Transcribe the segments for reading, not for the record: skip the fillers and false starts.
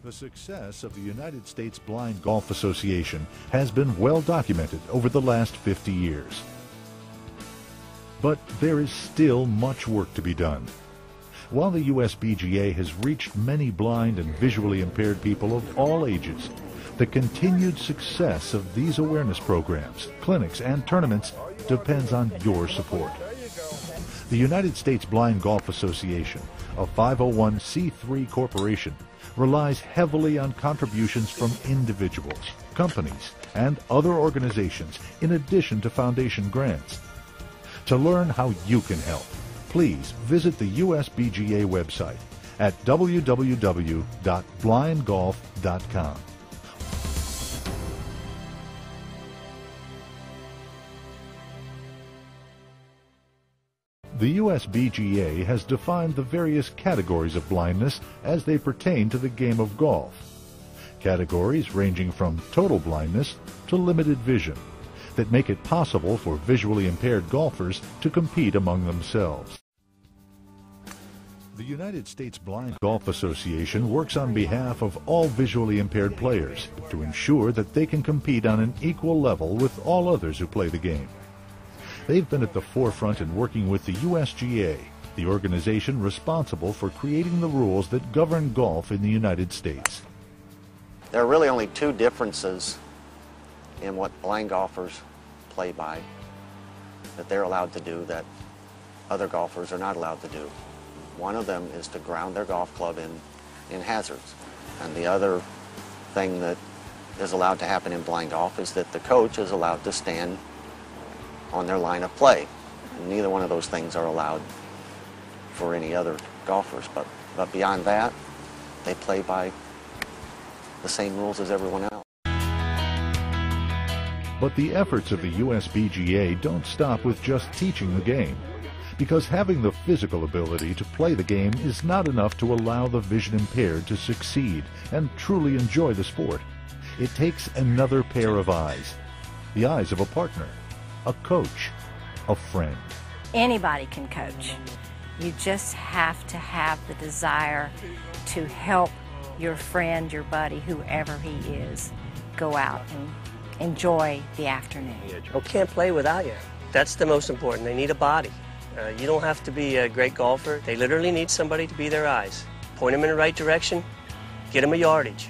The success of the United States Blind Golf Association has been well documented over the last 50 years. But there is still much work to be done. While the USBGA has reached many blind and visually impaired people of all ages, the continued success of these awareness programs, clinics, and tournaments depends on your support. The United States Blind Golf Association, a 501c3 corporation, relies heavily on contributions from individuals, companies, and other organizations in addition to foundation grants. To learn how you can help, please visit the USBGA website at www.blindgolf.com. The USBGA has defined the various categories of blindness as they pertain to the game of golf. Categories ranging from total blindness to limited vision that make it possible for visually impaired golfers to compete among themselves. The United States Blind Golf Association works on behalf of all visually impaired players to ensure that they can compete on an equal level with all others who play the game. They've been at the forefront in working with the USGA, the organization responsible for creating the rules that govern golf in the United States. There are really only two differences in what blind golfers play by that they're allowed to do that other golfers are not allowed to do. One of them is to ground their golf club in hazards. And the other thing that is allowed to happen in blind golf is that the coach is allowed to stand on their line of play. And neither one of those things are allowed for any other golfers. But beyond that, they play by the same rules as everyone else. But the efforts of the USBGA don't stop with just teaching the game, because having the physical ability to play the game is not enough to allow the vision impaired to succeed and truly enjoy the sport. It takes another pair of eyes, the eyes of a partner, a coach, a friend. Anybody can coach. You just have to have the desire to help your friend, your buddy, whoever he is, go out and enjoy the afternoon. Oh, can't play without you. That's the most important. They need a body. You don't have to be a great golfer. They literally need somebody to be their eyes. Point them in the right direction, get them a yardage.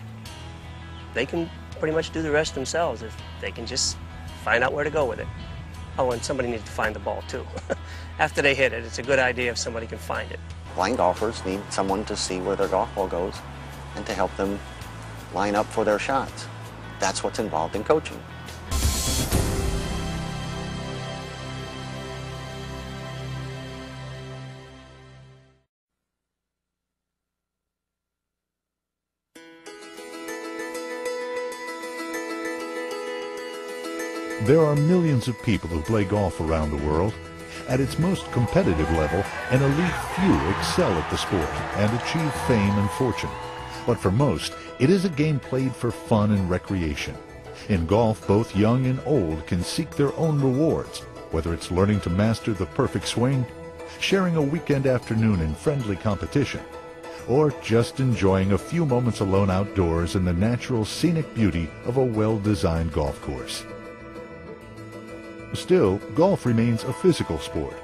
They can pretty much do the rest themselves if they can just find out where to go with it. Oh, and somebody needs to find the ball, too. After they hit it, it's a good idea if somebody can find it. Blind golfers need someone to see where their golf ball goes and to help them line up for their shots. That's what's involved in coaching. There are millions of people who play golf around the world. At its most competitive level, an elite few excel at the sport and achieve fame and fortune. But for most, it is a game played for fun and recreation. In golf, both young and old can seek their own rewards, whether it's learning to master the perfect swing, sharing a weekend afternoon in friendly competition, or just enjoying a few moments alone outdoors in the natural scenic beauty of a well-designed golf course. Still, golf remains a physical sport,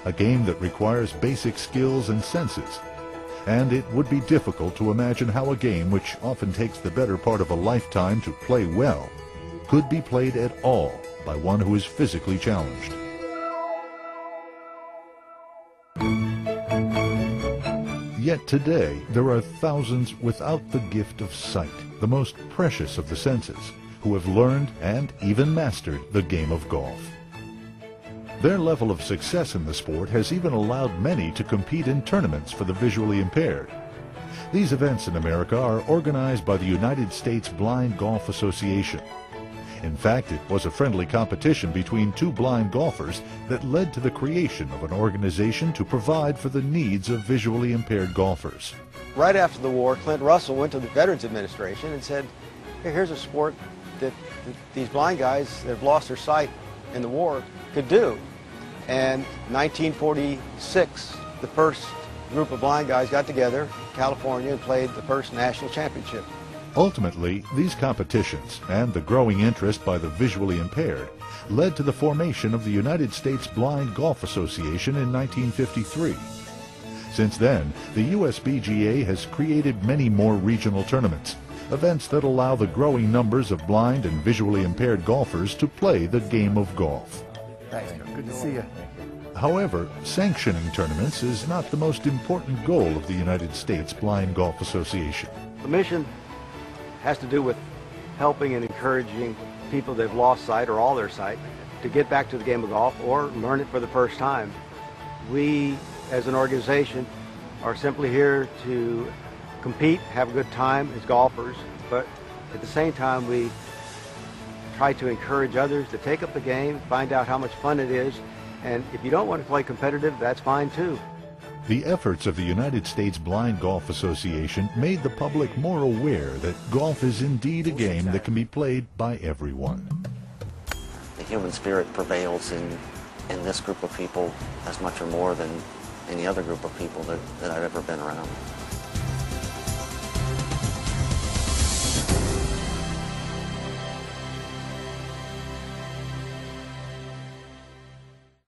a game that requires basic skills and senses. And it would be difficult to imagine how a game which often takes the better part of a lifetime to play well could be played at all by one who is physically challenged. Yet today, there are thousands without the gift of sight, the most precious of the senses, who have learned and even mastered the game of golf. Their level of success in the sport has even allowed many to compete in tournaments for the visually impaired. These events in America are organized by the United States Blind Golf Association. In fact, it was a friendly competition between two blind golfers that led to the creation of an organization to provide for the needs of visually impaired golfers. Right after the war, Clint Russell went to the Veterans Administration and said, here's a sport that these blind guys that have lost their sight in the war could do. And 1946, the first group of blind guys got together in California and played the first national championship. Ultimately, these competitions and the growing interest by the visually impaired led to the formation of the United States Blind Golf Association in 1953. Since then, the USBGA has created many more regional tournaments, events that allow the growing numbers of blind and visually impaired golfers to play the game of golf. Thanks, good to see you. However, sanctioning tournaments is not the most important goal of the United States Blind Golf Association. The mission has to do with helping and encouraging people that have lost sight or all their sight to get back to the game of golf or learn it for the first time. We, as an organization, are simply here to compete, have a good time as golfers, but at the same time we try to encourage others to take up the game, find out how much fun it is, and if you don't want to play competitive, that's fine too. The efforts of the United States Blind Golf Association made the public more aware that golf is indeed a game that can be played by everyone. The human spirit prevails in this group of people as much or more than any other group of people that I've ever been around.